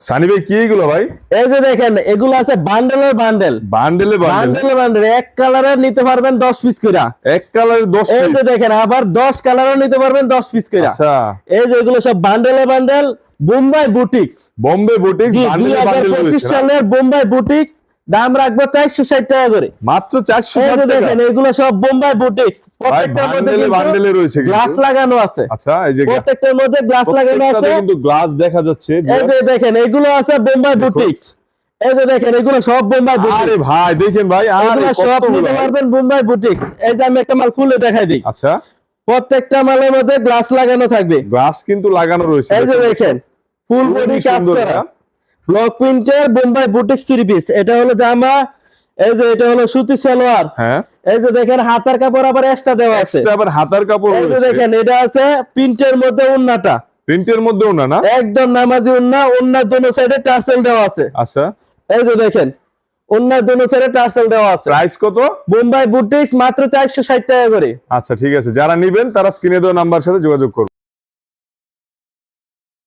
সানি ভাই কি এগুলো ভাই? এই যে দেখেন এগুলো আছে বান্ডেলের বান্ডেল, এক কালারের নিতে পারবেন 10 পিস করে, এক কালারের 10 এই যে পিস। দেখেন আবার 10 কালারও নিতে পারবেন 10 পিস করে। আচ্ছা, এই যে এগুলো সব বান্ডেলে bundle, Bombay boutiques, Bombay boutiques বান্ডেলে বান্ডেল 2025 রয়েছে না? সালের বোম্বাই বুটিক্স, দাম রাখবো 460 টাকা করে, মাত্র এই 460 যে টাকা। দেখেন এগুলো সব বোম্বাই বুটিক্স, ভাই প্রত্যেকটার মধ্যে বান্ডেলে বান্ডেলে রয়েছে গ্লাস কিন্তু। লাগানো আছে। আচ্ছা, এই যে প্রত্যেকটার মধ্যে গ্লাস লাগানো আছে, প্রত্যেকটাতে কিন্তু গ্লাস দেখা যাচ্ছে। এই যে দেখেন এগুলো আছে বোম্বাই বুটিক্স, এই যে দেখেন এগুলো সব বোম্বাই আরে বুটিক্স, ভাই দেখেন ভাই, আরে এগুলো সব কতগুলো নিতে ভাই। পারবেন বোম্বাই বুটিক্স। এই যে আমি একটা মাল খুলে দেখাই দিই, আচ্ছা, প্রত্যেকটা মালের মধ্যে গ্লাস লাগানো থাকবে, গ্লাস কিন্তু লাগানো রয়েছে। এই যে দেখেন ফুল খুবই বডি কাজ সুন্দর করা এটা। ব্লক প্রিন্টের বোম্বাই বুটিক্স 3 পিস। এটা হলো জামা, এই যে এটা হলো সুতি সালোয়ার, হ্যাঁ, এই যে দেখেন হাতার কাপড় আবার এক্সট্রা দেওয়া আছে, এক্সট্রা আবার হাতার কাপড় এই যে রয়েছে। দেখেন এটা আছে প্রিন্টের মধ্যে ওন্নাটা প্রিন্টের মধ্যেও না না? একদম নামাজি ওন্না, ওন্নার দোনো সাইডে টার্সেল দেওয়া আছে। আচ্ছা, এই যে দেখেন ওন্নার দোনো সাইডে টার্সেল দেওয়া আছে। প্রাইস কত? বোম্বাই বুটিক্স মাত্র 460 টাকা করে। আচ্ছা ঠিক আছে, যারা নিবেন তারা স্ক্রিনে দেওয়া নাম্বার সাথে যোগাযোগ করুন।